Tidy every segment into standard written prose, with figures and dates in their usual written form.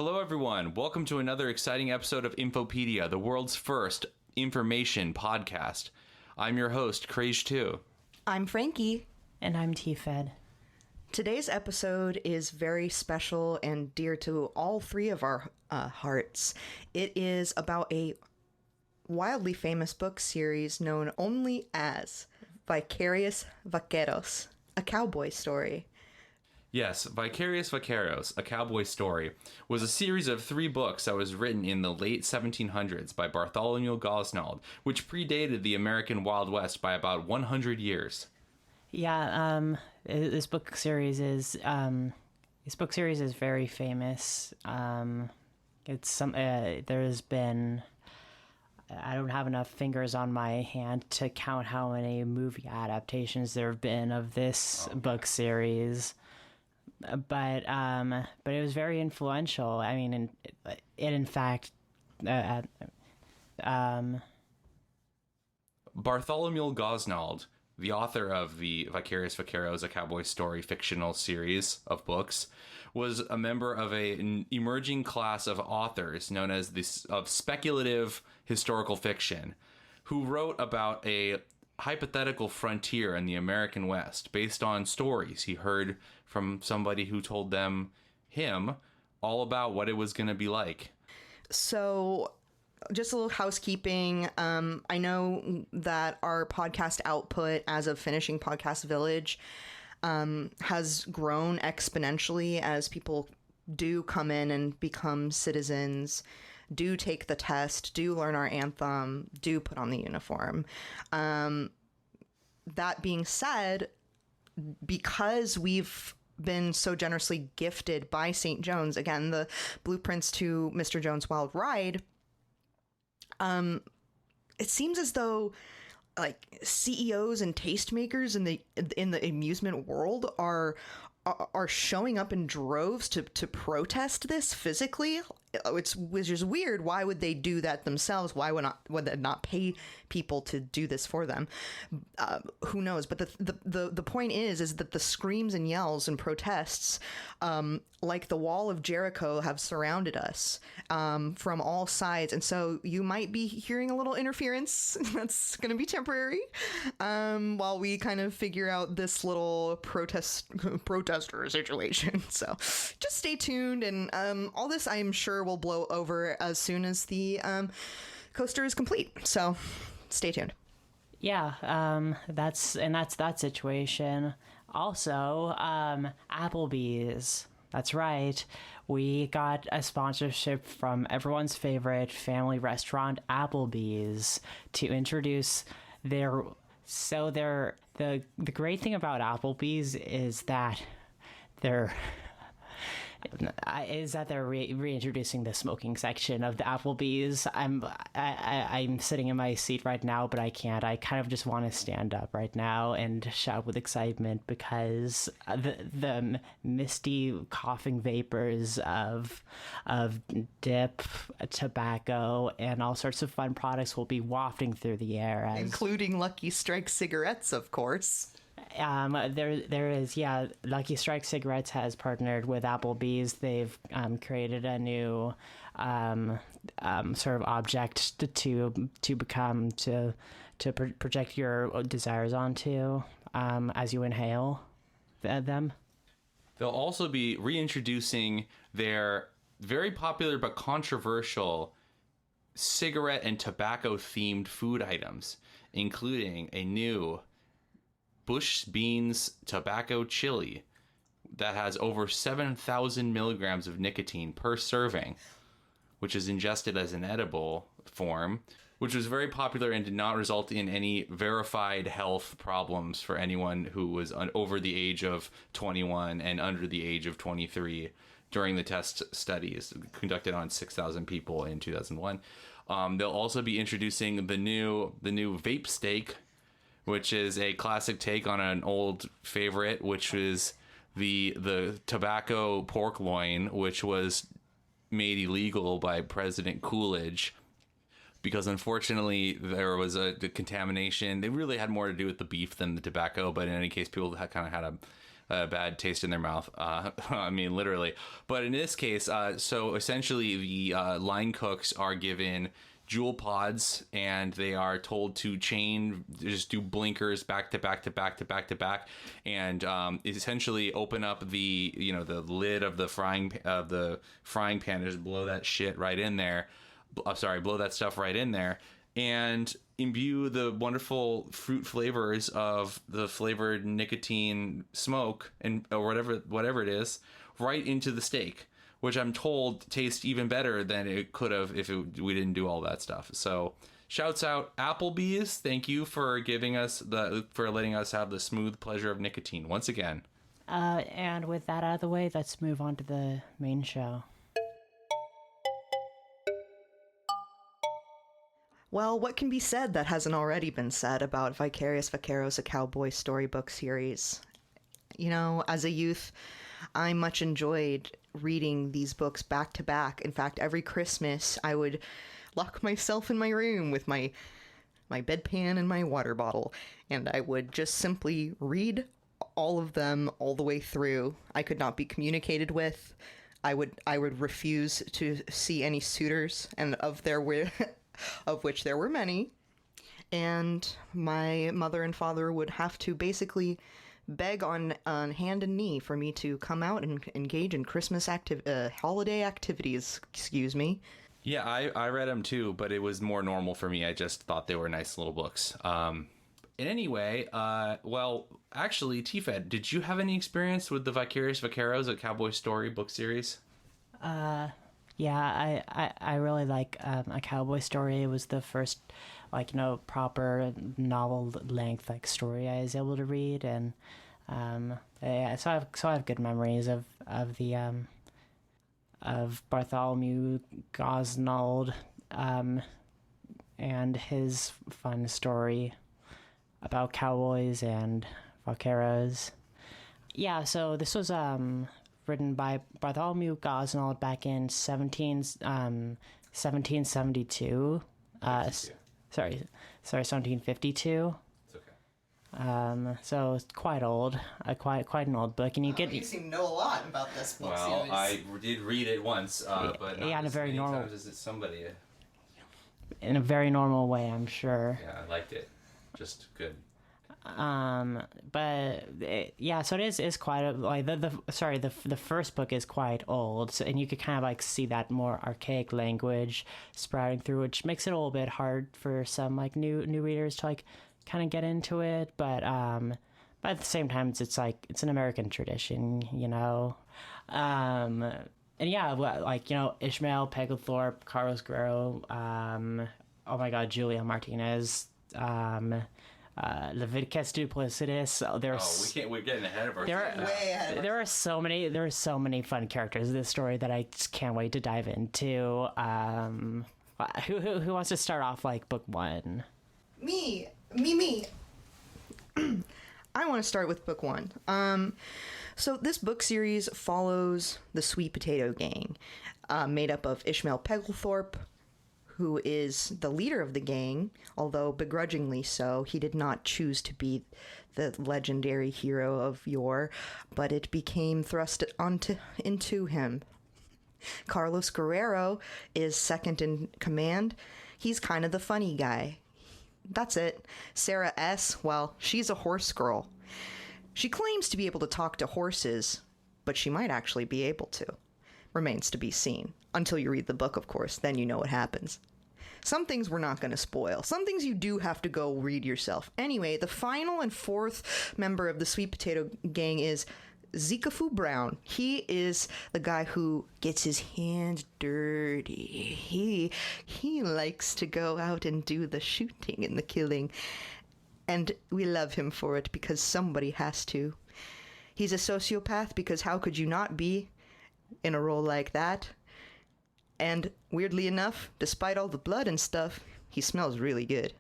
Hello, everyone. Welcome to another exciting episode of Infopedia, the world's first information podcast. I'm your host, Crage2. I'm Frankie. And I'm Teafed. Today's episode is very special and dear to all three of our hearts. It is about a wildly famous book series known only as Vicarious Vaqueros, a cowboy story. Yes, Vicarious Vaqueros, a Cowboy Story, was a series of 3 books that was written in the late 1700s by Bartholomew Gosnald, which predated the American Wild West by about 100 years. Yeah, this book series is very famous. There's been, I don't have enough fingers on my hand to count how many movie adaptations there have been of this book series. But it was very influential. I mean, in fact, Bartholomew Gosnald, the author of the Vicarious Vaqueros, a Cowboy Story fictional series of books, was a member of an emerging class of authors known as of speculative historical fiction, who wrote about a hypothetical frontier in the American West based on stories he heard from somebody who told him all about what it was going to be like. So just a little housekeeping. I know that our podcast output as of finishing Podcast Village has grown exponentially as people do come in and become citizens, do take the test, do learn our anthem, do put on the uniform. That being said, because we've been so generously gifted by St. Jones, again, the blueprints to Mr. Jones' Wild Ride, it seems as though like CEOs and tastemakers in the amusement world are showing up in droves to protest this physically, which is weird. Why would they do that themselves? Why would they not pay people to do this for them? Who knows? But the point is that the screams and yells and protests, like the wall of Jericho, have surrounded us from all sides, and so you might be hearing a little interference. That's going to be temporary while we kind of figure out this little protester situation. So just stay tuned, and all this I'm sure will blow over as soon as the coaster is complete. So stay tuned. Yeah, that's that situation. Also, Applebee's. That's right. We got a sponsorship from everyone's favorite family restaurant, Applebee's, to introduce their. So the great thing about Applebee's is that they're reintroducing the smoking section of the Applebee's. I'm sitting in my seat right now, but I can't. I kind of just want to stand up right now and shout with excitement because the misty coughing vapors of dip, tobacco, and all sorts of fun products will be wafting through the air, including Lucky Strike cigarettes, of course. There is, yeah. Lucky Strike Cigarettes has partnered with Applebee's. They've created a new sort of object to project your desires onto as you inhale them. They'll also be reintroducing their very popular but controversial cigarette and tobacco themed food items, including a new Bush Beans tobacco chili that has over 7,000 milligrams of nicotine per serving, which is ingested as an edible form, which was very popular and did not result in any verified health problems for anyone who was over the age of 21 and under the age of 23 during the test studies conducted on 6,000 people in 2001. They'll also be introducing the new vape steak, which is a classic take on an old favorite, which is the tobacco pork loin, which was made illegal by President Coolidge because unfortunately there was the contamination. They really had more to do with the beef than the tobacco, but in any case, people had kind of had a bad taste in their mouth. I mean, literally. But in this case, so essentially the line cooks are given jewel pods, and they are told to just do blinkers back to back to back to back to back, and essentially open up the the lid of the frying pan, and just blow that shit right in there. Blow that stuff right in there, and imbue the wonderful fruit flavors of the flavored nicotine smoke or whatever it is right into the steak, which I'm told tastes even better than it could have if we didn't do all that stuff. So shouts out Applebee's. Thank you for letting us have the smooth pleasure of nicotine once again. And with that out of the way, let's move on to the main show. Well, what can be said that hasn't already been said about Vicarious, Vaqueros, a Cowboy Story book series? As a youth, I much enjoyed reading these books back to back. In fact, every Christmas, I would lock myself in my room with my bedpan and my water bottle, and I would just simply read all of them all the way through. I could not be communicated with. I would refuse to see any suitors, and of which there were many, and my mother and father would have to basically beg on hand and knee for me to come out and engage in Christmas holiday activities. Excuse me. Yeah, I read them too, but it was more normal for me. I just thought they were nice little books. In any way, well, actually, Teafed, did you have any experience with the Vicarious Vaqueros, a Cowboy Story book series? Yeah, I really like A Cowboy Story. It was the first, proper novel-length story I was able to read, and yeah, so I have good memories of Bartholomew Gosnald, and his fun story about cowboys and vaqueros. Yeah, so this was written by Bartholomew Gosnald back in 1772. 1752. It's okay. So it's quite old, quite an old book, and you seem to know a lot about this book Well, series. I did read it once, but not in a as very many normal times as it's somebody. in a very normal way, I'm sure. Yeah, I liked it. Just good. So it is quite the first book is quite old, so, and you could kind of see that more archaic language sprouting through, which makes it a little bit hard for some new readers to kind of get into it, but at the same time it's an American tradition, and yeah, Ishmael Pegglethorpe, Carlos Guerrero, oh my god, Julia Martinez, Leviticus Duplessis. We're getting ahead of ourselves. There are so many fun characters in this story that I just can't wait to dive into. Who wants to start off book one? Me. I want to start with book one. So this book series follows the Sweet Potato Gang, made up of Ishmael Pegglethorpe, who is the leader of the gang, although begrudgingly so. He did not choose to be the legendary hero of yore, but it became thrust into him. Carlos Guerrero is second in command. He's kind of the funny guy. That's it. Sarah S., well, she's a horse girl. She claims to be able to talk to horses, but she might actually be able to. Remains to be seen. Until you read the book, of course, then you know what happens. Some things we're not going to spoil. Some things you do have to go read yourself. Anyway, the final and fourth member of the Sweet Potato Gang is Zikafu Brown. He is the guy who gets his hands dirty. He likes to go out and do the shooting and the killing. And we love him for it because somebody has to. He's a sociopath because how could you not be in a role like that? And weirdly enough, despite all the blood and stuff, he smells really good.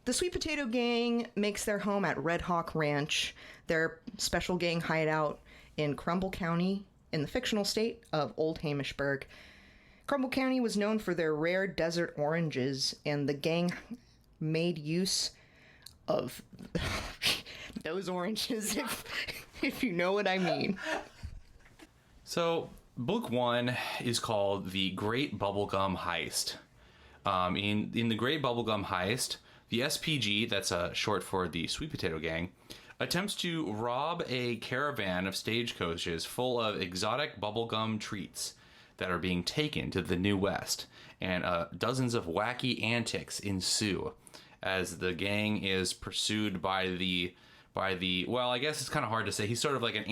The Sweet Potato Gang makes their home at Red Hawk Ranch, their special gang hideout in Crumble County in the fictional state of Old Hamishburg. Crumble County was known for their rare desert oranges, and the gang made use of those oranges if you know what I mean. So, book 1 is called The Great Bubblegum Heist. In The Great Bubblegum Heist, the SPG, that's short for the Sweet Potato Gang, attempts to rob a caravan of stagecoaches full of exotic bubblegum treats that are being taken to the New West, and dozens of wacky antics ensue as the gang is pursued by the well, I guess it's kind of hard to say. He's sort of like an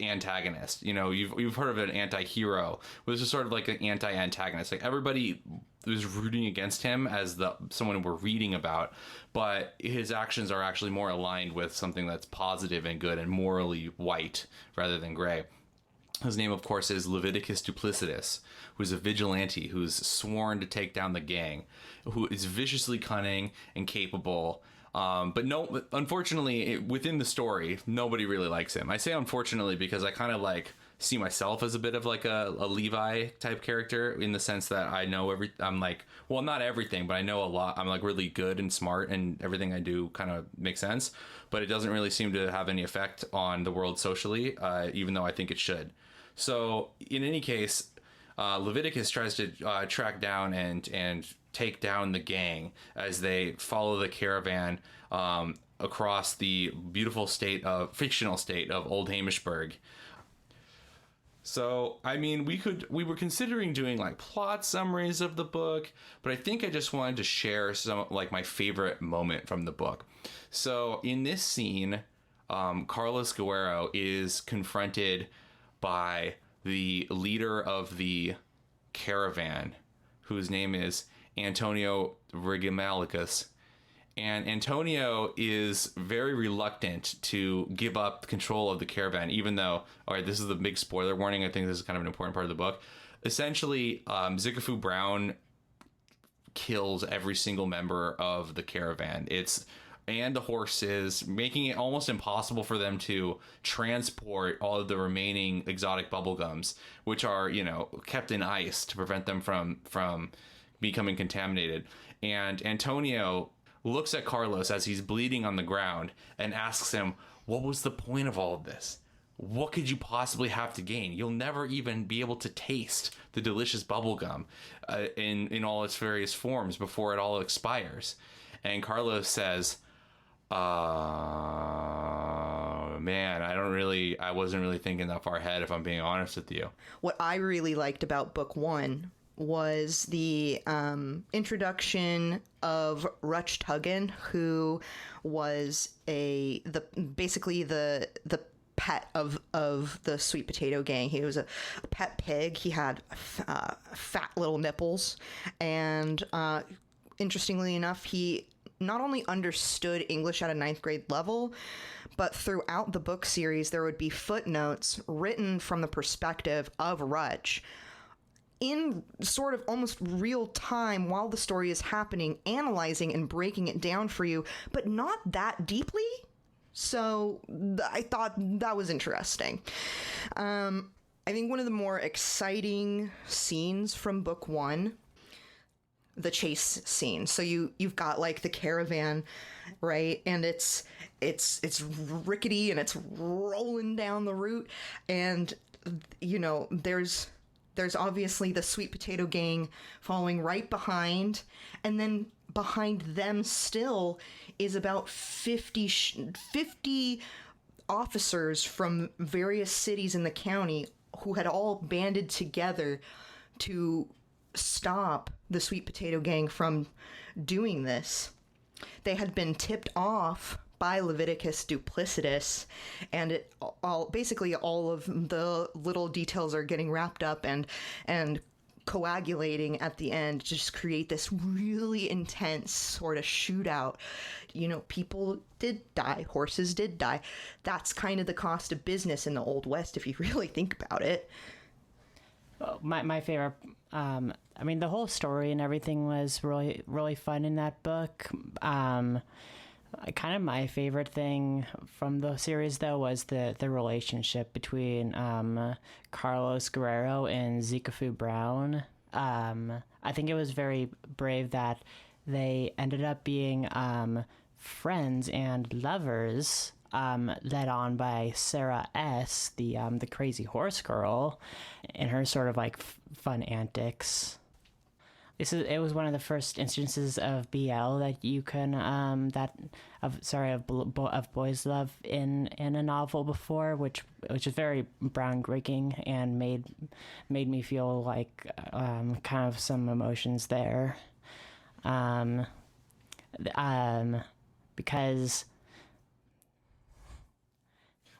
antagonist. You know, you've heard of an anti-hero. Well, this is sort of like an anti-antagonist. Like, everybody was rooting against him as someone we're reading about, but his actions are actually more aligned with something that's positive and good and morally white rather than gray. His name, of course, is Leviticus Duplicitus, who's a vigilante who's sworn to take down the gang, who is viciously cunning and capable. But unfortunately, within the story, nobody really likes him. I say unfortunately because I kind of see myself as a bit of like a Levi type character, in the sense that I know I'm like, well, not everything, but I know a lot. I'm like really good and smart, and everything I do kind of makes sense, but it doesn't really seem to have any effect on the world socially, even though I think it should. So in any case, Leviticus tries to track down and take down the gang as they follow the caravan across the beautiful fictional state of Old Hamishburg. So, I mean, we were considering doing like plot summaries of the book, but I think I just wanted to share some like my favorite moment from the book. So in this scene, Carlos Guerrero is confronted by the leader of the caravan, whose name is Antonio Rigimalicus. And Antonio is very reluctant to give up control of the caravan, even though, all right, this is the big spoiler warning. I think this is kind of an important part of the book. Essentially, Zikafu Brown kills every single member of the caravan. And the horses, making it almost impossible for them to transport all of the remaining exotic bubblegums, which are, kept in ice to prevent them from becoming contaminated. And Antonio looks at Carlos as he's bleeding on the ground and asks him, what was the point of all of this? What could you possibly have to gain? You'll never even be able to taste the delicious bubblegum in all its various forms before it all expires. And Carlos says, man, I wasn't really thinking that far ahead, if I'm being honest with you. What I really liked about book 1 was the introduction of Rutch Tuggan, who was basically the pet of the Sweet Potato Gang. He was a pet pig. He had fat little nipples, and interestingly enough, he not only understood English at a 9th grade level, but throughout the book series, there would be footnotes written from the perspective of Rutch in sort of almost real time while the story is happening, analyzing and breaking it down for you, but not that deeply. So I thought that was interesting. I think one of the more exciting scenes from book 1, the chase scene. So you've got like the caravan, right? And it's rickety and it's rolling down the route, and there's obviously the Sweet Potato Gang following right behind, and then behind them still is about 50 officers from various cities in the county who had all banded together to stop the Sweet Potato Gang from doing this. They had been tipped off by Leviticus Duplicitus, and basically all of the little details are getting wrapped up and coagulating at the end to just create this really intense sort of shootout. People did die, horses did die. That's kind of the cost of business in the Old West, if you really think about it. My favorite, the whole story and everything was really, really fun in that book. Kind of my favorite thing from the series, though, was the relationship between Carlos Guerrero and Zikafu Brown. I think it was very brave that they ended up being friends and lovers led on by Sarah S., the crazy horse girl, and her sort of like fun antics. It was one of the first instances of BL that you can of boys love in a novel before, which is very groundbreaking and made me feel like kind of some emotions there, because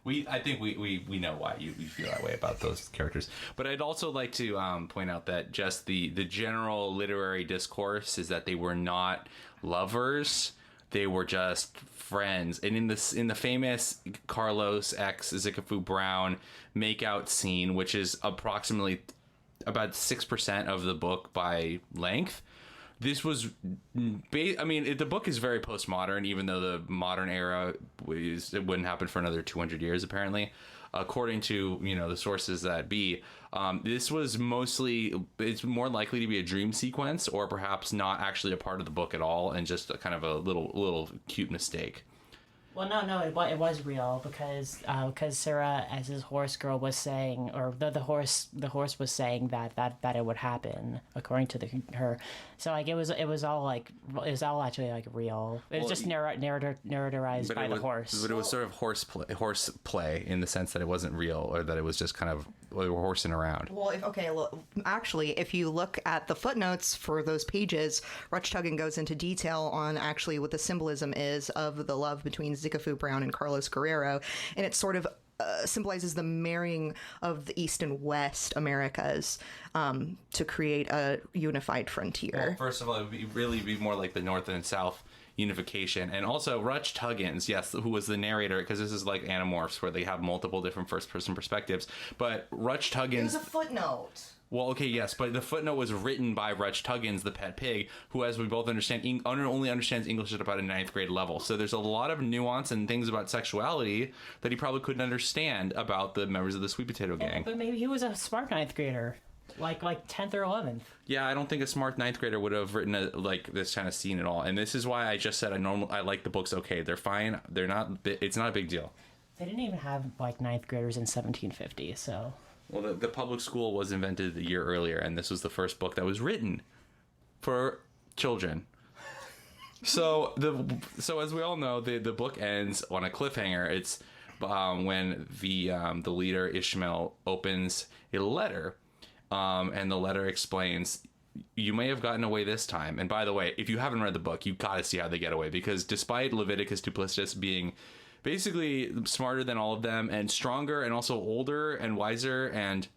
I think we know why you feel that way about those characters. But I'd also like to point out that just the general literary discourse is that they were not lovers. They were just friends. And in the famous Carlos X Zikafu Brown makeout scene, which is approximately about 6% of the book by length, this was, the book is very postmodern, even though the modern era it wouldn't happen for another 200 years, apparently, according to, the sources that be. This was it's more likely to be a dream sequence, or perhaps not actually a part of the book at all, and just a kind of a little cute mistake. Well, no, it was real because Sarah, as his horse girl, was saying, or the horse was saying that it would happen according to her. So like it was all actually like real. It was just narrativized by the horse. But it was sort of horse play in the sense that it wasn't real, or that it was just kind of they were horsing around. Well, if you look at the footnotes for those pages, Ruchtuggen goes into detail on actually what the symbolism is of the love between Zikafu Brown and Carlos Guerrero, and it sort of symbolizes the marrying of the East and West Americas to create a unified frontier. Well, first of all, it would really be more like the North and South unification. And also Ruchtuggen, yes, who was the narrator, because this is like Animorphs where they have multiple different first-person perspectives. But Ruchtuggen... It was a footnote. Well, okay, yes, but the footnote was written by Ruchtuggen, the pet pig, who, as we both understand, only understands English at about a 9th grade level. So there's a lot of nuance and things about sexuality that he probably couldn't understand about the members of the Sweet Potato Gang. But maybe he was a smart 9th grader. Like 10th or 11th. Yeah, I don't think a smart 9th grader would have written this kind of scene at all. And this is why I just said I like the books okay. They're fine. They're not. It's not a big deal. They didn't even have like 9th graders in 1750, so... Well, the public school was invented a year earlier, and this was the first book that was written for children. So as we all know, the book ends on a cliffhanger. It's when the leader Ishmael opens a letter, and the letter explains, "You may have gotten away this time." And by the way, if you haven't read the book, you got to see how they get away, because despite Leviticus Duplicius being basically smarter than all of them, and stronger, and also older and wiser, and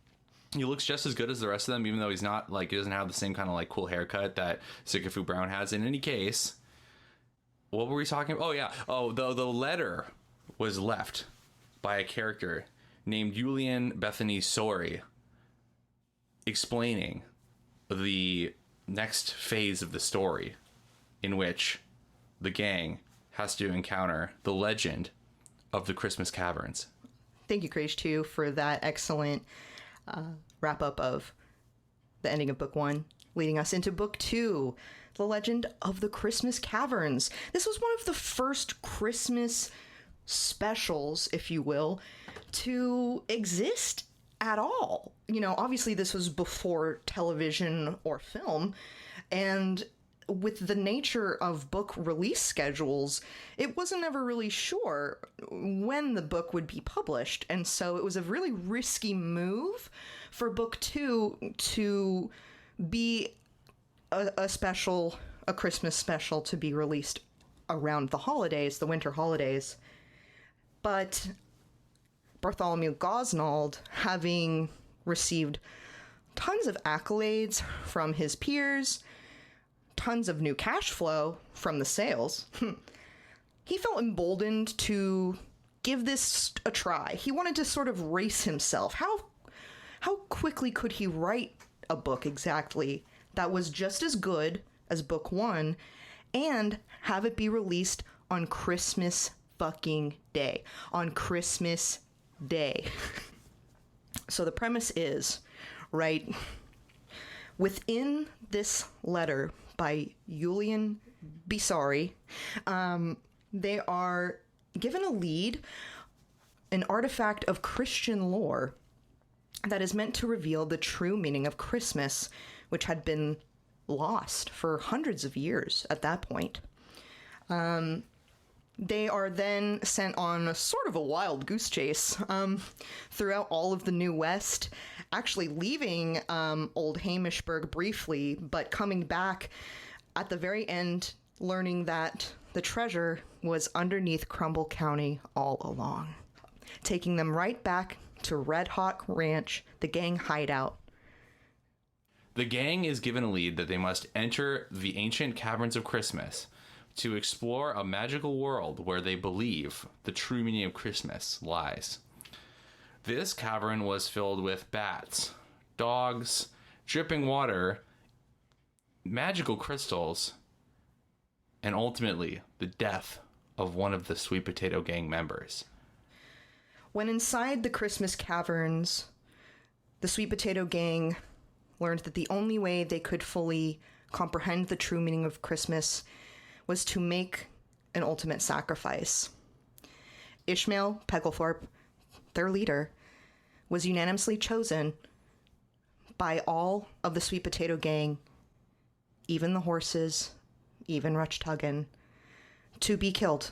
he looks just as good as the rest of them, even though he's not he doesn't have the same kind of cool haircut that Zikafu Brown has. In any case, what were we talking about? Oh yeah, the letter was left by a character named Julian Bethany Sori, explaining the next phase of the story, in which the gang has to encounter the legend of the Christmas Caverns. Thank you, Crash, too, for that excellent wrap-up of the ending of Book 1, leading us into Book 2, The Legend of the Christmas Caverns. This was one of the first Christmas specials, if you will, to exist at all. Obviously this was before television or film, and with the nature of book release schedules, it wasn't ever really sure when the book would be published. And so it was a really risky move for Book 2 to be a Christmas special to be released around the holidays, the winter holidays. But Bartholomew Gosnald, having received tons of accolades from his peers, tons of new cash flow from the sales, he felt emboldened to give this a try. He wanted to sort of race himself. How quickly could he write a book exactly that was just as good as Book 1 and have it be released on Christmas fucking Day? On Christmas Day. So the premise is, right, within this letter by Julian Bisari, they are given a lead, an artifact of Christian lore that is meant to reveal the true meaning of Christmas, which had been lost for hundreds of years at that point. They are then sent on sort of a wild goose chase throughout all of the New West, actually leaving Old Hamishburg briefly, but coming back at the very end, learning that the treasure was underneath Crumble County all along, taking them right back to Red Hawk Ranch, the gang hideout. The gang is given a lead that they must enter the ancient caverns of Christmas to explore a magical world where they believe the true meaning of Christmas lies. This cavern was filled with bats, dogs, dripping water, magical crystals, and ultimately the death of one of the Sweet Potato Gang members. When inside the Christmas caverns, the Sweet Potato Gang learned that the only way they could fully comprehend the true meaning of Christmas was to make an ultimate sacrifice. Ishmael Pegglethorpe, their leader, was unanimously chosen by all of the Sweet Potato Gang, even the horses, even Rutch Tuggin, to be killed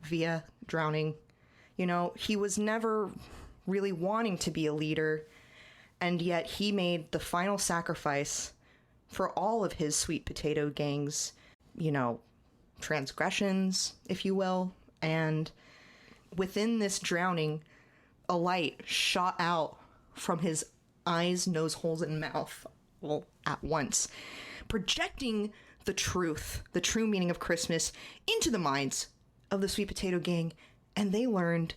via drowning. You know, he was never really wanting to be a leader, and yet he made the final sacrifice for all of his Sweet Potato Gang's, you know, transgressions, if you will. And within this drowning, a light shot out from his eyes, nose holes, and mouth all at once, projecting the truth, the true meaning of Christmas into the minds of the Sweet Potato Gang. And they learned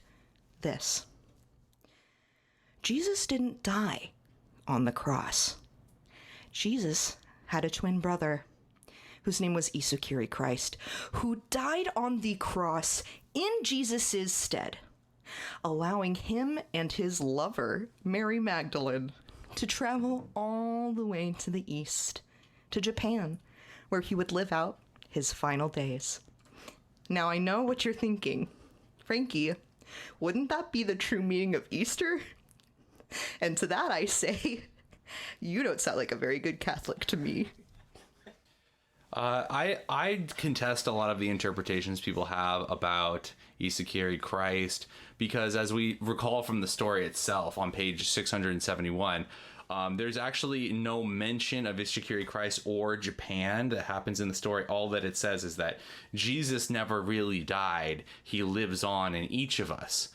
this: Jesus didn't die on the cross. Jesus had a twin brother whose name was Isukiri Christ, who died on the cross in Jesus' stead, allowing him and his lover, Mary Magdalene, to travel all the way to the east, to Japan, where he would live out his final days. Now, I know what you're thinking. Frankie, wouldn't that be the true meaning of Easter? And to that I say, you don't sound like a very good Catholic to me. I contest a lot of the interpretations people have about Isukiri Christ, because as we recall from the story itself on page 671, there's actually no mention of Isukiri Christ or Japan that happens in the story. All that it says is that Jesus never really died. He lives on in each of us.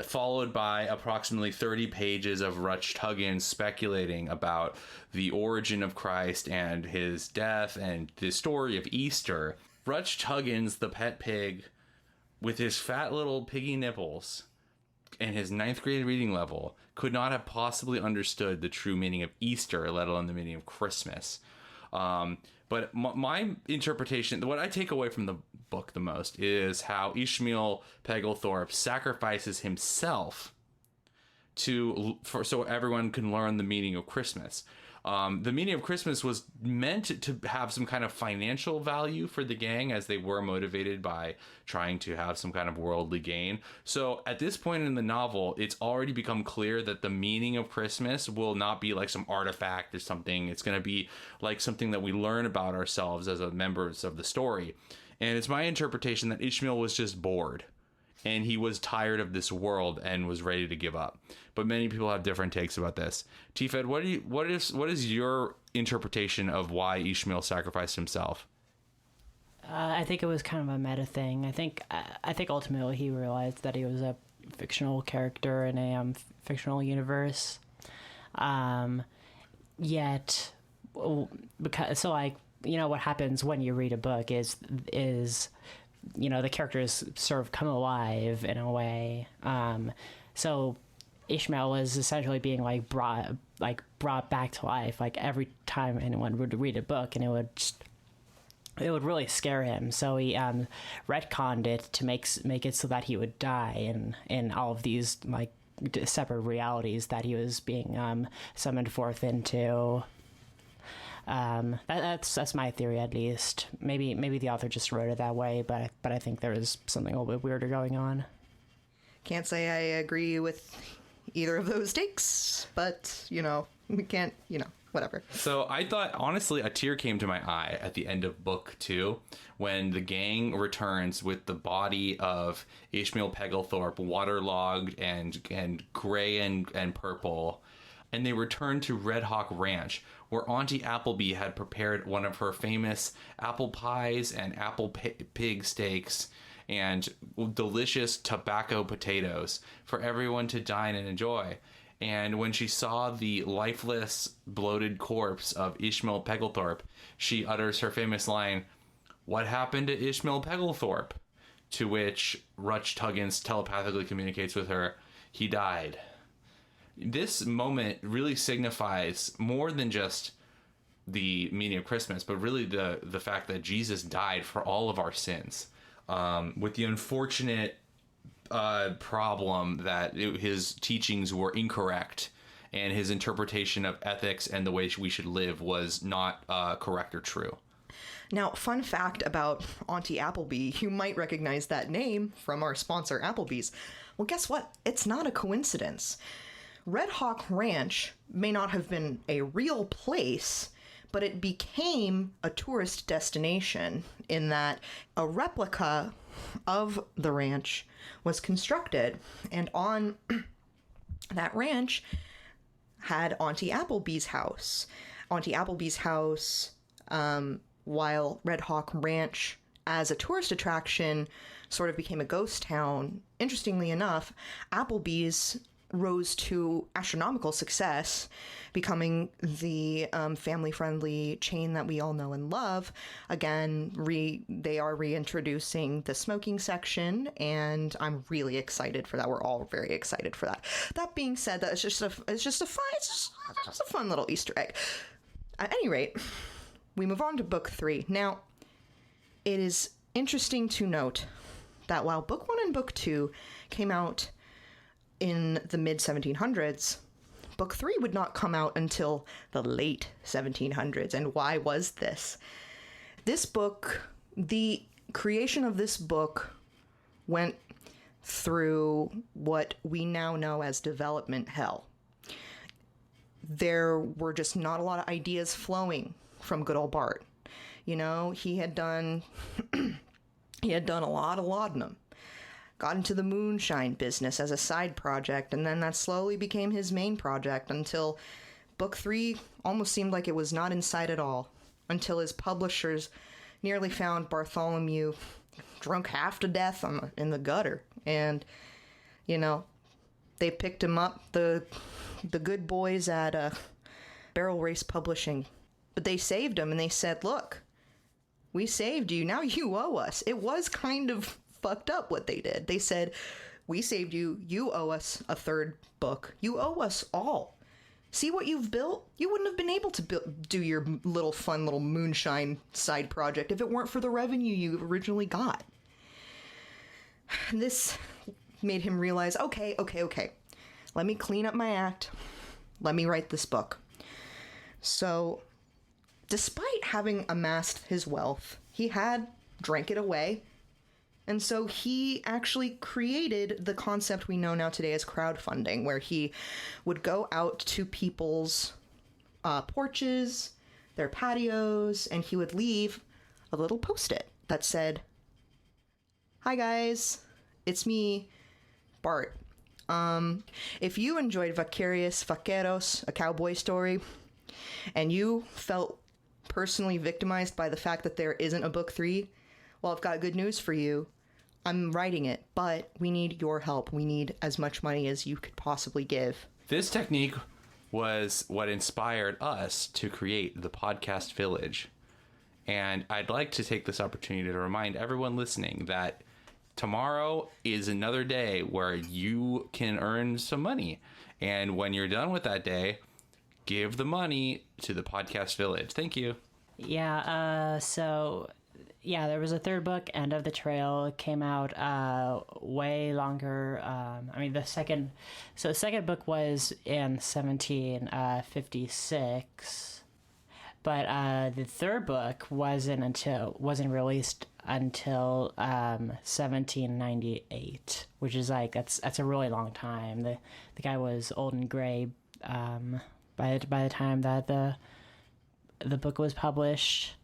Followed by approximately 30 pages of Rutch Tuggin speculating about the origin of Christ and his death and the story of Easter. Rutch Tuggin's the pet pig with his fat little piggy nipples and his 9th grade reading level could not have possibly understood the true meaning of Easter, let alone the meaning of Christmas. But my interpretation, what I take away from the book the most, is how Ishmael Pegglethorpe sacrifices himself so everyone can learn the meaning of Christmas. The meaning of Christmas was meant to have some kind of financial value for the gang, as they were motivated by trying to have some kind of worldly gain. So at this point in the novel, it's already become clear that the meaning of Christmas will not be like some artifact or something. It's going to be like something that we learn about ourselves as members of the story. And it's my interpretation that Ishmael was just bored, and he was tired of this world and was ready to give up. But many people have different takes about this. Teafed, what is your interpretation of why Ishmael sacrificed himself? I think it was kind of a meta thing. I think ultimately he realized that he was a fictional character in a fictional universe. Yet, because so like, you know, what happens when you read a book is you know, the characters sort of come alive in a way. So Ishmael was essentially being brought back to life. Like every time anyone would read a book, and it would really scare him. So he retconned it to make it so that he would die in all of these separate realities that he was being summoned forth into. That's my theory, at least. Maybe the author just wrote it that way, but I think there is something a little bit weirder going on. Can't say I agree with either of those takes, but, we can't, whatever. So I thought, honestly, a tear came to my eye at the end of book 2 when the gang returns with the body of Ishmael Pegglethorpe waterlogged and gray and purple. And they return to Red Hawk Ranch, where Auntie Applebee had prepared one of her famous apple pies and apple pig steaks and delicious tobacco potatoes for everyone to dine and enjoy. And when she saw the lifeless, bloated corpse of Ishmael Pegglethorpe, she utters her famous line, "What happened to Ishmael Pegglethorpe?" To which Rutch Tuggins telepathically communicates with her, "He died." This moment really signifies more than just the meaning of Christmas, but really the fact that Jesus died for all of our sins. With the unfortunate problem that his teachings were incorrect and his interpretation of ethics and the way we should live was not correct or true. Now, fun fact about Auntie Applebee, you might recognize that name from our sponsor, Applebee's. Well, guess what? It's not a coincidence. Red Hawk Ranch may not have been a real place, but it became a tourist destination in that a replica of the ranch was constructed, and on that ranch had Auntie Applebee's house. Auntie Applebee's house, while Red Hawk Ranch as a tourist attraction sort of became a ghost town, interestingly enough, Applebee's rose to astronomical success, becoming the family-friendly chain that we all know and love. Again, they are reintroducing the smoking section, and I'm really excited for that. We're all very excited for that. That being said, it's just a fun little Easter egg. At any rate, we move on to book 3. Now, it is interesting to note that while book 1 and book 2 came out in the mid-1700s, book 3 would not come out until the late 1700s. And why was this? This book, the creation of this book went through what we now know as development hell. There were just not a lot of ideas flowing from good old Bart. He had done a lot of laudanum. Got into the moonshine business as a side project, and then that slowly became his main project until book 3 almost seemed like it was not in sight at all, until his publishers nearly found Bartholomew drunk half to death in the gutter. And, they picked him up, the good boys at Barrel Race Publishing. But they saved him, and they said, "Look, we saved you, now you owe us." It was kind of fucked up what they did. They said, "We saved you, you owe us a 3rd book. You owe us all. See what you've built? You wouldn't have been able to do your fun little moonshine side project if it weren't for the revenue you originally got." This made him realize, okay. Let me clean up my act. Let me write this book. So, despite having amassed his wealth, he had drank it away. And so he actually created the concept we know now today as crowdfunding, where he would go out to people's porches, their patios, and he would leave a little post-it that said, "Hi guys, it's me, Bart. If you enjoyed Vaqueros, A Cowboy Story, and you felt personally victimized by the fact that there isn't a book 3, well, I've got good news for you. I'm writing it, but we need your help. We need as much money as you could possibly give." This technique was what inspired us to create the Podcast Village. And I'd like to take this opportunity to remind everyone listening that tomorrow is another day where you can earn some money. And when you're done with that day, give the money to the Podcast Village. Thank you. Yeah, there was a 3rd book, End of the Trail. It came out way longer. The second book was in 1756. But the third book wasn't released until 1798, which is like that's a really long time. The guy was old and gray by the time that the book was published.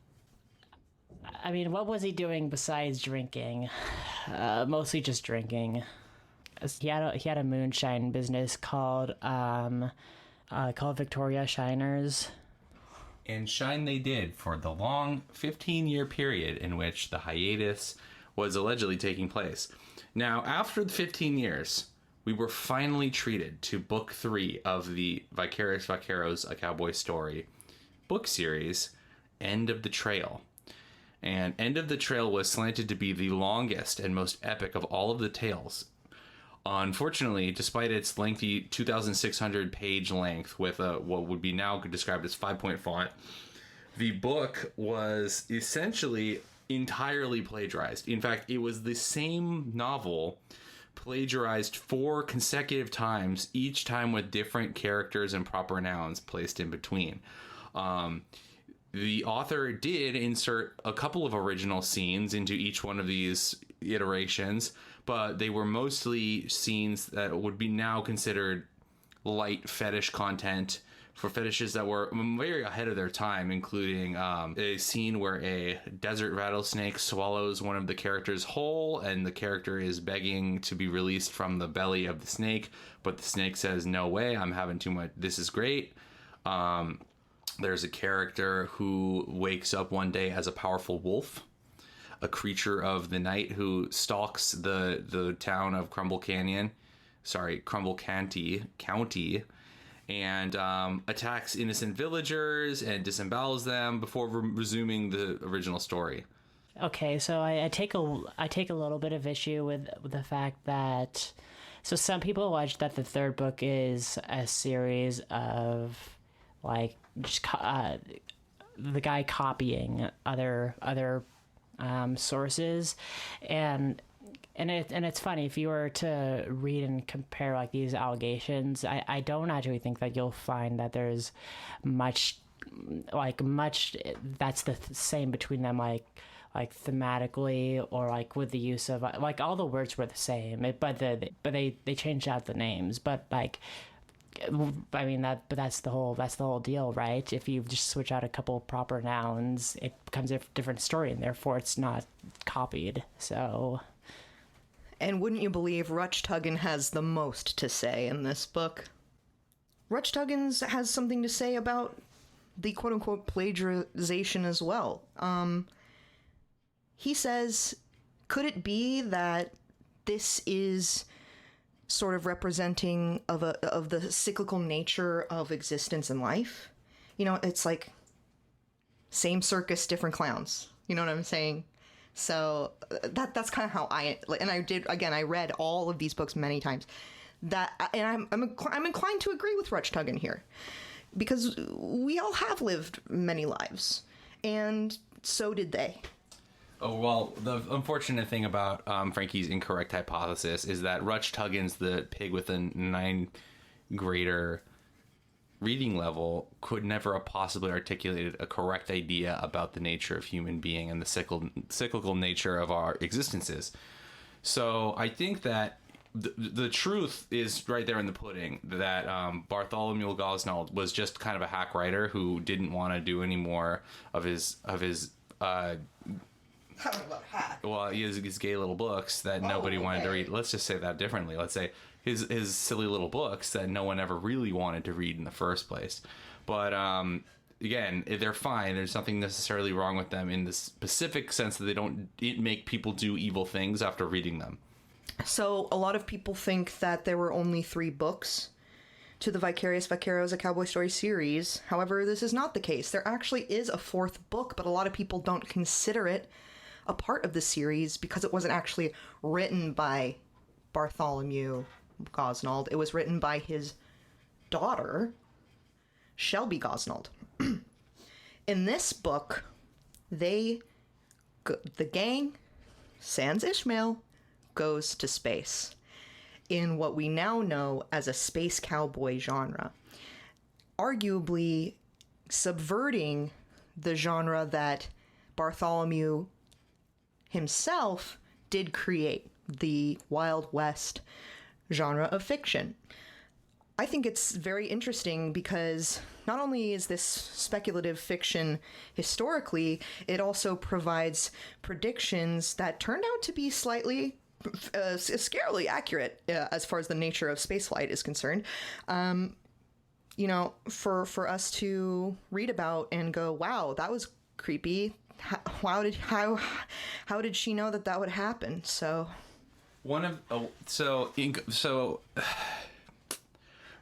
I mean, what was he doing besides drinking? Mostly just drinking. He had a moonshine business called Victoria Shiners. And shine they did for the long 15-year period in which the hiatus was allegedly taking place. Now, after the 15 years, we were finally treated to book 3 of the Vicarious Vaqueros, A Cowboy Story book series, End of the Trail. And End of the Trail was slanted to be the longest and most epic of all of the tales. Unfortunately, despite its lengthy 2,600 page length with what would be now described as 5-point font, the book was essentially entirely plagiarized. In fact, it was the same novel plagiarized 4 consecutive times, each time with different characters and proper nouns placed in between. The author did insert a couple of original scenes into each one of these iterations, but they were mostly scenes that would be now considered light fetish content for fetishes that were very ahead of their time, including a scene where a desert rattlesnake swallows one of the characters whole, and the character is begging to be released from the belly of the snake, but the snake says, "No way, I'm having too much, this is great." There's a character who wakes up one day as a powerful wolf, a creature of the night who stalks the town of Crumble County, and attacks innocent villagers and disembowels them before resuming the original story. Okay, so I take a little bit of issue with the fact that, so some people allege that the third book is a series of like just the guy copying other sources, and it's funny, if you were to read and compare like these allegations, I don't actually think that you'll find that there's much that's the same between them, like thematically, or like with the use of like all the words were the same, but they changed out the names, but like, I mean that's the whole deal, right? If you just switch out a couple proper nouns, it becomes a different story, and therefore it's not copied. So, and wouldn't you believe Rutchtuggen has the most to say in this book? Rutchtuggen has something to say about the quote-unquote plagiarization as well. He says, could it be that this is sort of representing of the cyclical nature of existence and life? You know, it's like same circus, different clowns. You know what I'm saying? So that's kind of how I read all of these books many times. I'm inclined to agree with Rutchtuggen here, because we all have lived many lives, and so did they. Oh, well, the unfortunate thing about Frankie's incorrect hypothesis is that Rutchtuggen's the pig with a 9th grader reading level could never have possibly articulated a correct idea about the nature of human being and the cyclical nature of our existences. So I think that the truth is right there in the pudding, that Bartholomew Gosnald was just kind of a hack writer who didn't want to do any more of his well, he has his gay little books that nobody wanted to read. Let's just say that differently. Let's say his silly little books that no one ever really wanted to read in the first place. But again, they're fine. There's nothing necessarily wrong with them in the specific sense that they don't make people do evil things after reading them. So a lot of people think that there were only 3 books to the Vicarious Vaqueros, A Cowboy Story series. However, this is not the case. There actually is a 4th book, but a lot of people don't consider it a part of the series because it wasn't actually written by Bartholomew Gosnald. It was written by his daughter, Shelby Gosnald. In this book, the gang, sans Ishmael, goes to space in what we now know as a space cowboy genre, arguably subverting the genre that Bartholomew himself did create, the Wild West genre of fiction. I think it's very interesting because not only is this speculative fiction historically, it also provides predictions that turned out to be slightly scarily accurate as far as the nature of spaceflight is concerned. You know, for us to read about and go, wow, that was creepy. How did she know that would happen? So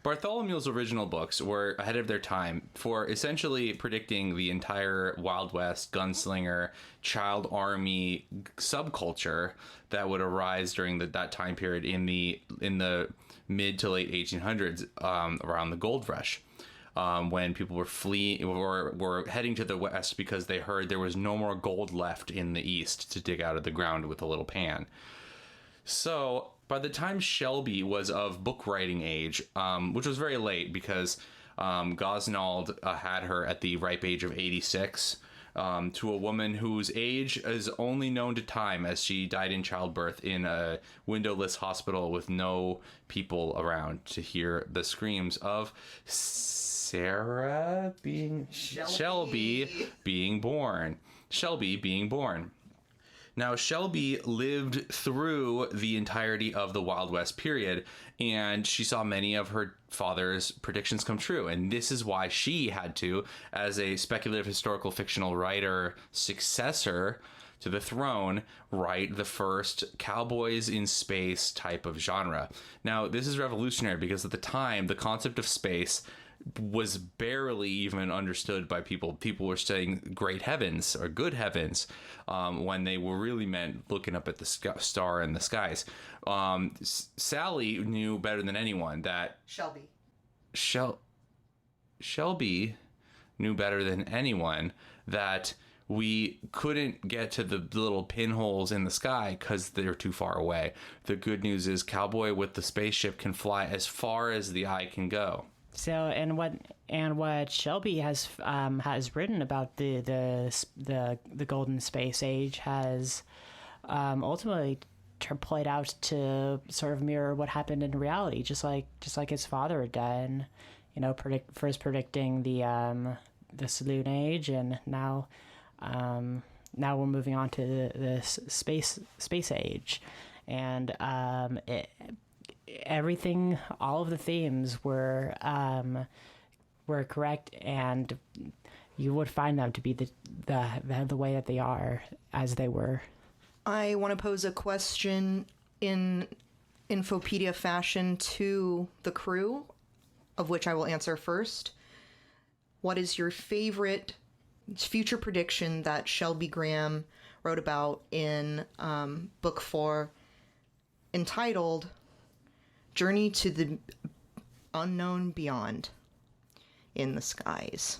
Bartholomew's original books were ahead of their time for essentially predicting the entire Wild West gunslinger child army subculture that would arise during that time period in the mid to late 1800s, around the gold rush. When people were were heading to the west because they heard there was no more gold left in the east to dig out of the ground with a little pan. So by the time Shelby was of book writing age, which was very late because Gosnald had her at the ripe age of 86, to a woman whose age is only known to time, as she died in childbirth in a windowless hospital with no people around to hear the screams of Shelby being born. Now, Shelby lived through the entirety of the Wild West period, and she saw many of her father's predictions come true. And this is why she had to, as a speculative historical fictional writer successor to the throne, write the first cowboys in space type of genre. Now, this is revolutionary because at the time, the concept of space was barely even understood by people. People were saying great heavens or good heavens, when they were really meant looking up at the star in the skies. Sally knew better than anyone that Shelby knew better than anyone that we couldn't get to the little pinholes in the sky because they're too far away. The good news is Cowboy with the spaceship can fly as far as the eye can go. So, and what Shelby has written about the golden space age has ultimately played out to sort of mirror what happened in reality, just like his father had done. You know, first predicting the saloon age, and now we're moving on to the space age, and everything, all of the themes were correct, and you would find them to be the way that they are, as they were. I want to pose a question in Infopedia fashion to the crew, of which I will answer first. What is your favorite future prediction that Shelby Graham wrote about in book 4, entitled Journey to the Unknown Beyond in the Skies?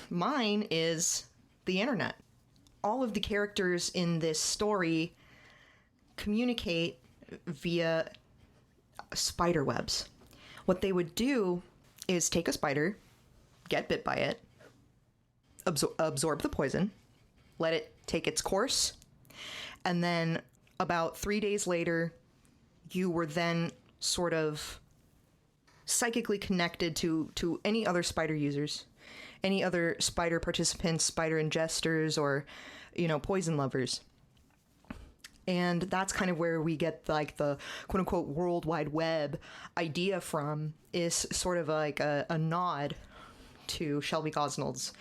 Mine is the internet. All of the characters in this story communicate via spider webs. What they would do is take a spider, get bit by it, absorb the poison, let it take its course, and then about 3 days later, you were then sort of psychically connected to any other spider users, any other spider participants, spider ingesters, or, poison lovers. And that's kind of where we get like the quote unquote World Wide Web idea from, is sort of like a nod to Shelby Gosnald's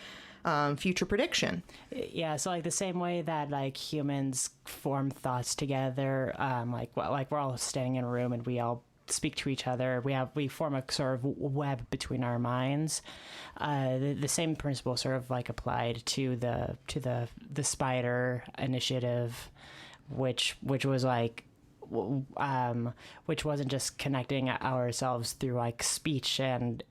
future prediction. Yeah, so like the same way that like humans form thoughts together, like we're all standing in a room and we all speak to each other. We form a sort of web between our minds. The same principle sort of like applied to the spider initiative, which was like, which wasn't just connecting ourselves through like speech and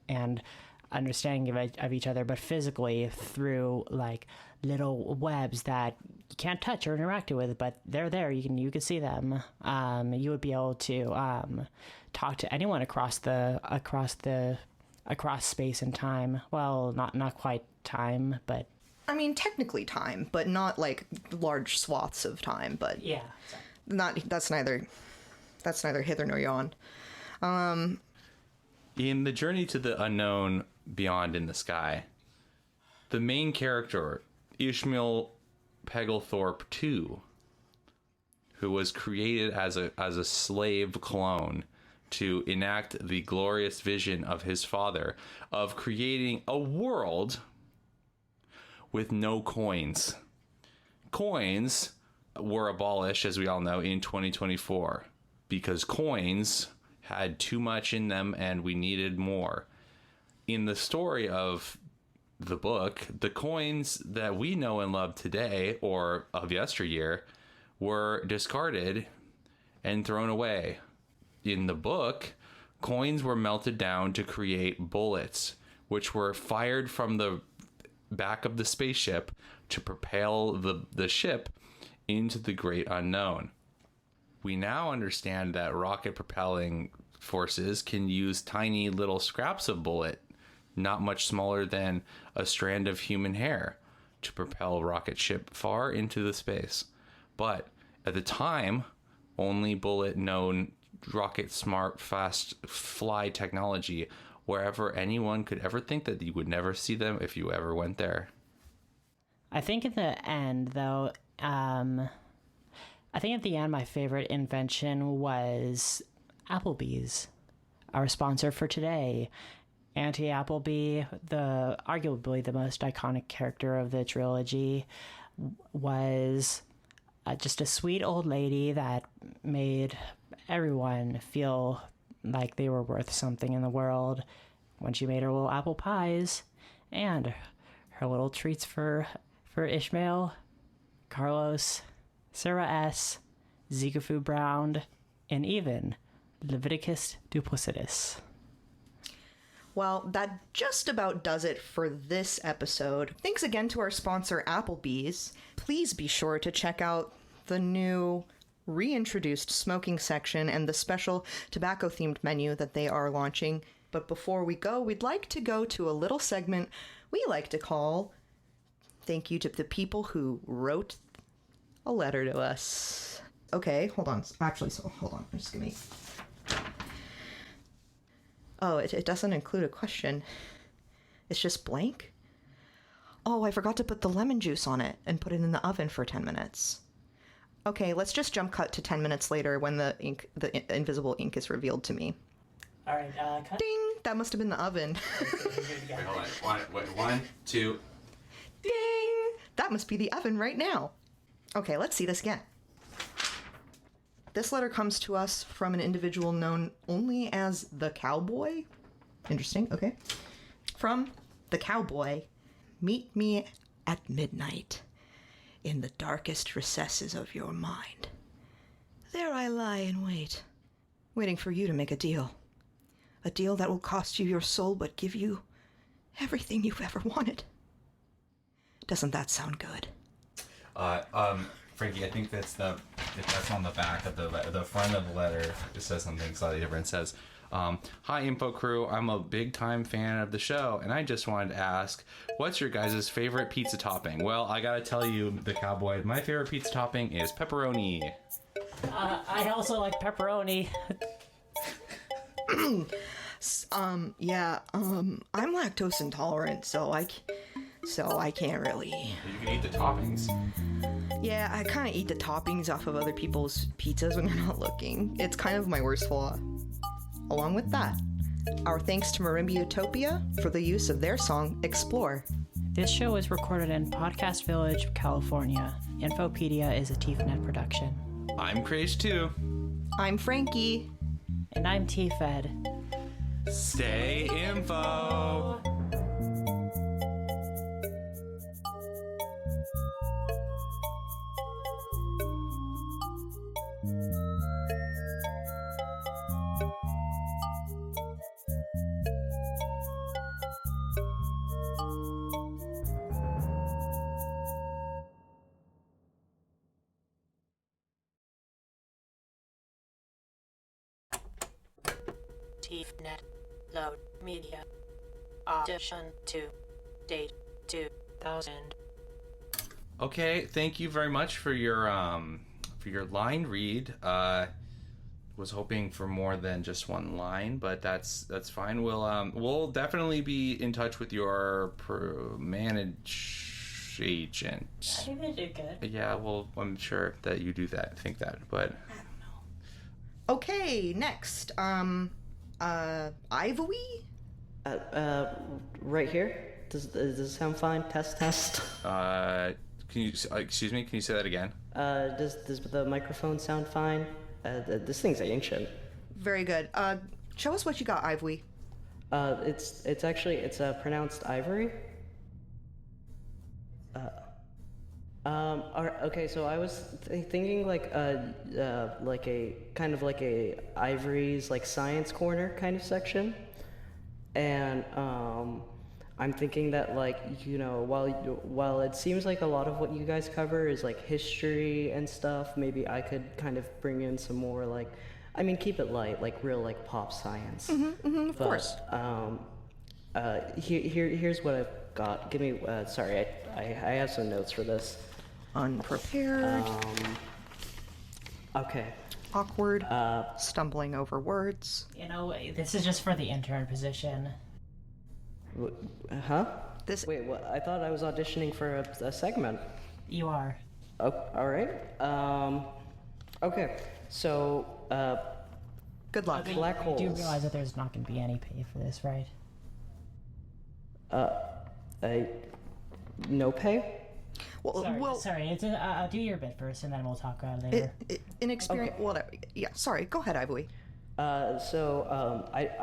understanding of each other, but physically through like little webs that you can't touch or interact with, but they're there. You can see them. You would be able to talk to anyone across the across space and time. Well, not quite time, but I mean, technically time, but not like large swaths of time. But yeah. that's neither hither nor yon. In the journey to the unknown beyond in the sky, the main character, Ishmael Pegglethorpe II, who was created as a slave clone to enact the glorious vision of his father of creating a world with no coins. Coins were abolished, as we all know, in 2024 because coins had too much in them and we needed more. In the story of the book, the coins that we know and love today, or of yesteryear, were discarded and thrown away. In the book, coins were melted down to create bullets, which were fired from the back of the spaceship to propel the ship into the great unknown. We now understand that rocket propelling forces can use tiny little scraps of bullet, not much smaller than a strand of human hair, to propel a rocket ship far into the space. But at the time, only bullet known rocket smart fast fly technology wherever anyone could ever think that you would never see them if you ever went there. I think in the end, though, my favorite invention was Applebee's, our sponsor for today. Auntie Applebee, arguably the most iconic character of the trilogy, was just a sweet old lady that made everyone feel like they were worth something in the world when she made her little apple pies and her little treats for Ishmael, Carlos, Sarah S., Zigafu Brown, and even Leviticus Duplicitous. Well, that just about does it for this episode. Thanks again to our sponsor, Applebee's. Please be sure to check out the new reintroduced smoking section and the special tobacco-themed menu that they are launching. But before we go, we'd like to go to a little segment we like to call Thank You to the People Who Wrote a Letter to Us. Okay, hold on. Hold on. Just give me... Oh, it doesn't include a question. It's just blank? Oh, I forgot to put the lemon juice on it and put it in the oven for 10 minutes. Okay, let's just jump cut to 10 minutes later when the invisible ink is revealed to me. All right, cut. Ding! That must have been the oven. Wait, hold on. One, two. Ding! That must be the oven right now. Okay, let's see this again. This letter comes to us from an individual known only as the Cowboy. Interesting, okay. From the Cowboy, meet me at midnight in the darkest recesses of your mind. There I lie in wait, waiting for you to make a deal. A deal that will cost you your soul but give you everything you've ever wanted. Doesn't that sound good? Frankie, I think that's on the back of the front of the letter. It says something slightly different. It says, "Hi, Info Crew. I'm a big time fan of the show, and I just wanted to ask, what's your guys' favorite pizza topping?" Well, I gotta tell you, the Cowboy, my favorite pizza topping is pepperoni. I also like pepperoni. I'm lactose intolerant, so I can't really. You can eat the toppings. Yeah, I kind of eat the toppings off of other people's pizzas when they're not looking. It's kind of my worst flaw. Along with that, our thanks to Marimba Utopia for the use of their song, Explore. This show is recorded in Podcast Village, California. Infopedia is a Teafed production. I'm Crazed too. I'm Frankie. And I'm Teafed. Stay info. Teafed load media. Addition to date 2000. Okay, thank you very much for your line read. Was hoping for more than just one line, but that's fine. We'll definitely be in touch with your manage agent. I think they did good. Yeah, well, I'm sure that you do that. Think that, but Okay, next. Ivory? Right here. Does this sound fine? Test. can you excuse me? Can you say that again? Does the microphone sound fine? This thing's ancient. Very good. Show us what you got, Ivory. It's pronounced ivory. Okay, so I was thinking like a kind of like a Ivory's like science corner kind of section, and I'm thinking that like while it seems like a lot of what you guys cover is like history and stuff, maybe I could kind of bring in some more like, I mean, keep it light, like real like pop science. Of course. Here's what I've got. Give me. Sorry, I have some notes for this. Unprepared. Okay. Awkward. Stumbling over words. You know, this is just for the intern position. Huh? This. Wait, what? I thought I was auditioning for a segment. You are. Oh, all right. Okay. So, Good luck. black holes. You do realize that there's not going to be any pay for this, right? No pay? Sorry. It's do your bit first, and then we'll talk later. Inexperienced. Okay. Whatever. Yeah. Sorry. Go ahead, Ivory. I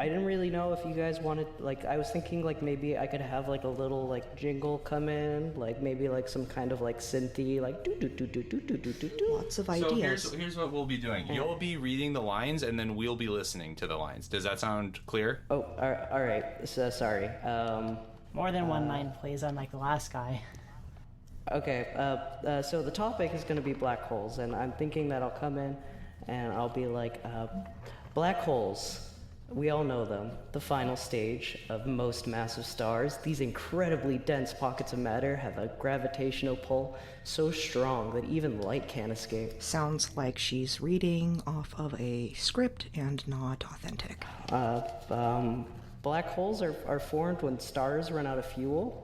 didn't really know if you guys wanted, like, I was thinking, like, maybe I could have, like, a little, like, jingle come in, like, maybe, like, some kind of, like, synthy, like, do-do-do-do-do-do-do-do-do. Lots of So ideas. here's what we'll be doing. You'll be reading the lines, and then we'll be listening to the lines. Does that sound clear? Oh, all right. So, sorry. More than one line plays, unlike the last guy. Okay, so the topic is going to be black holes, and I'm thinking that I'll come in and I'll be like, black holes, we all know them, the final stage of most massive stars. These incredibly dense pockets of matter have a gravitational pull so strong that even light can't escape. Sounds like she's reading off of a script and not authentic. Black holes are formed when stars run out of fuel,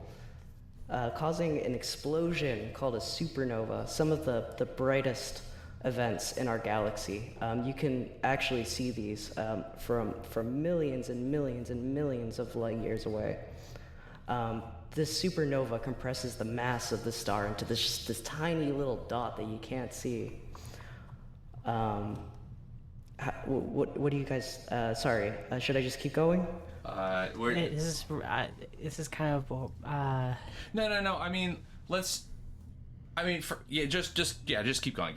causing an explosion called a supernova, some of the brightest events in our galaxy. You can actually see these from millions and millions and millions of light years away. This supernova compresses the mass of the star into this tiny little dot that you can't see. What do you guys? Sorry, should I just keep going? This is kind of No. I mean, just keep going. Just keep going.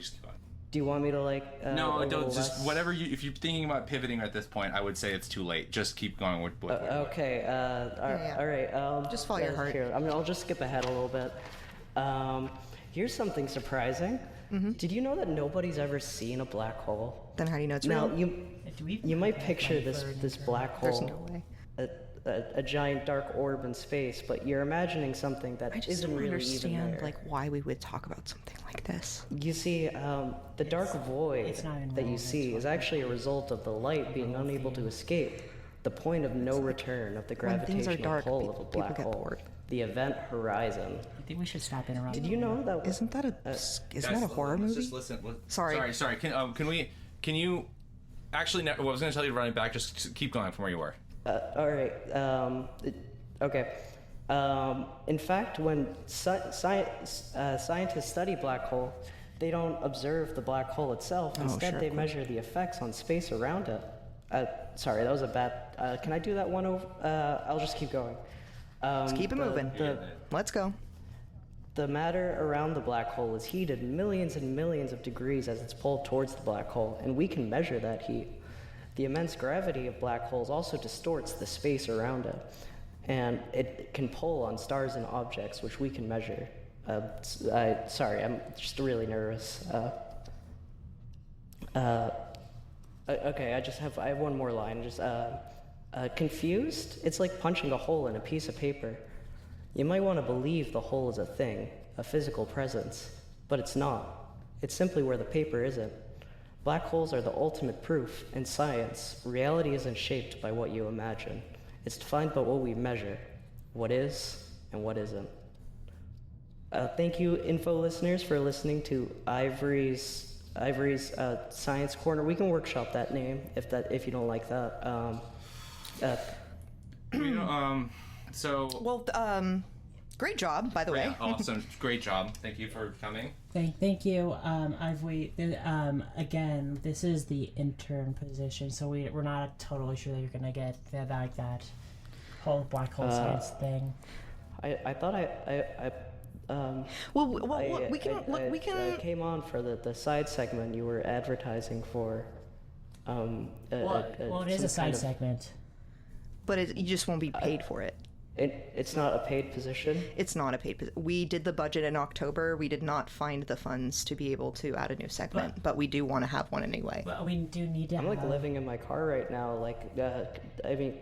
Do you want me to like? No, a don't. little Just less? whatever you. If you're thinking about pivoting at this point, I would say it's too late. Just keep going with. Okay. Yeah. All right. Just follow your heart. Here, I'll just skip ahead a little bit. Here's something surprising. Did you know that nobody's ever seen a black hole? Then how do you know it's Now real? you might picture this black hole. There's no way. A giant dark orb in space, but you're imagining something that I just isn't don't really understand even there. like why we would talk about something like this. You see, the dark void it's not that you irrelevant. see is actually a result of the light being unable to escape. The point of no return of the When things are gravitational dark, pull of a people black get hole. bored. The event horizon. I think we should stop interrupting. Did you know that? Isn't that a horror Let's movie? just listen. Sorry. Sorry. Can you? Actually, I was going to tell you to run it back. Just keep going from where you were. All right. Okay. In fact, when scientists study black hole, they don't observe the black hole itself. Instead, sure, they of course. measure the effects on space around it. Sorry, that was a bad. Can I do that one over? I'll just keep going. Let's keep it moving. Let's go. The matter around the black hole is heated millions and millions of degrees as it's pulled towards the black hole, and we can measure that heat. The immense gravity of black holes also distorts the space around it, and it can pull on stars and objects, which we can measure. Sorry, I'm just really nervous. Okay, I have one more line. Confused? It's like punching a hole in a piece of paper. You might want to believe the hole is a thing, a physical presence, but it's not. It's simply where the paper isn't. Black holes are the ultimate proof. In science, reality isn't shaped by what you imagine. It's defined by what we measure, what is and what isn't. Thank you, info listeners, for listening to Ivory's Science Corner. We can workshop that name if you don't like that. Great job, by the way. Yeah, awesome. Great job. Thank you for coming. Thank you. Again, this is the intern position, so we're not totally sure that you're gonna get that whole black hole science thing. I thought we can. I came on for the side segment you were advertising for. It is a side segment. But you just won't be paid for it. It's not a paid position? It's not a paid position. We did the budget in October. We did not find the funds to be able to add a new segment, but we do want to have one anyway. But we do need to I'm living in my car right now.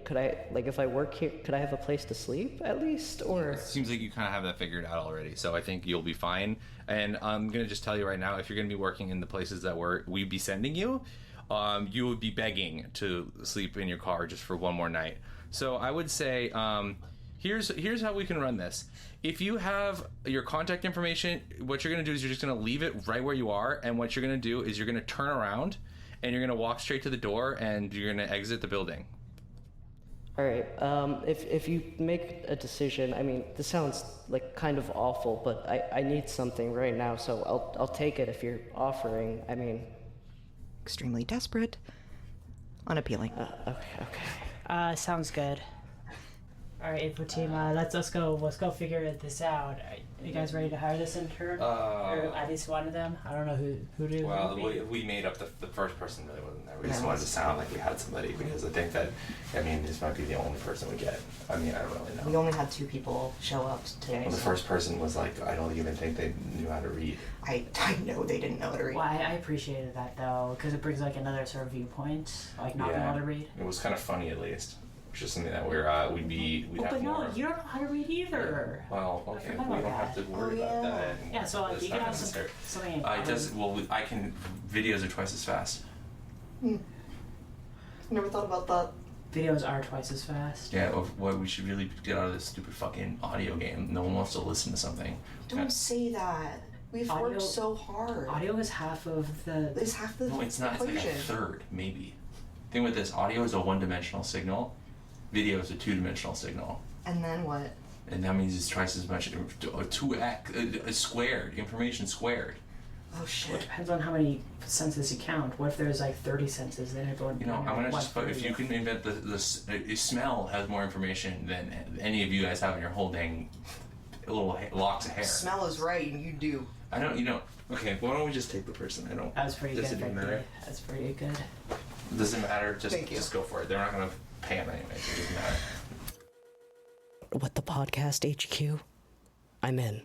Could I, if I work here, could I have a place to sleep at least? Or it seems like you kind of have that figured out already, so I think you'll be fine. And I'm going to just tell you right now, if you're going to be working in the places that we'd be sending you, you would be begging to sleep in your car just for one more night. So I would say, here's how we can run this. If you have your contact information, what you're going to do is you're just going to leave it right where you are, and what you're going to do is you're going to turn around and you're going to walk straight to the door and you're going to exit the building. All right. If you make a decision, I mean, this sounds like kind of awful, but I need something right now, so I'll take it if you're offering. I mean, extremely desperate, unappealing. Okay. Sounds good. All right, info team. Let's go figure this out. Are you guys ready to hire this intern, or at least one of them? I don't know who do. Well, we made up the first person really wasn't there. We just wanted to sound like we had somebody because I think that, this might be the only person we get. I don't really know. We only had 2 people show up today. Well, the first person was like, I don't even think they knew how to read. I know they didn't know how to read. Well, I appreciated that though, because it brings another sort of viewpoint, not being able to read. It was kind of funny at least. Which is something that we'd have but more. No, you don't know how to read either. Well, okay, we don't have to worry about that anymore. Yeah, so That's you not can have necessary. something. I can. Videos are twice as fast. Never thought about that. Videos are twice as fast. Yeah, we should really get out of this stupid fucking audio game. No one wants to listen to something. Don't say that. We've worked so hard. Audio is half of the. It's half the. No, it's not. Equation. It's like a third, maybe. The thing with this, audio is a one-dimensional signal. Video is a two-dimensional signal. And then what? And that means it's twice as much. 2x squared. Information squared. Oh shit. Well, it depends on how many senses you count. What if there's 30 senses? Then you're going. I'm gonna just. If you can invent the smell has more information than any of you guys have in your whole dang little locks of hair. Smell is right, and you do. I don't. Okay. Why don't we just take the person? I don't. That was pretty good. Does it matter? That's pretty good. Does it matter? Just go for it. They're not gonna pay him anyway. It doesn't matter. What the podcast HQ? I'm in.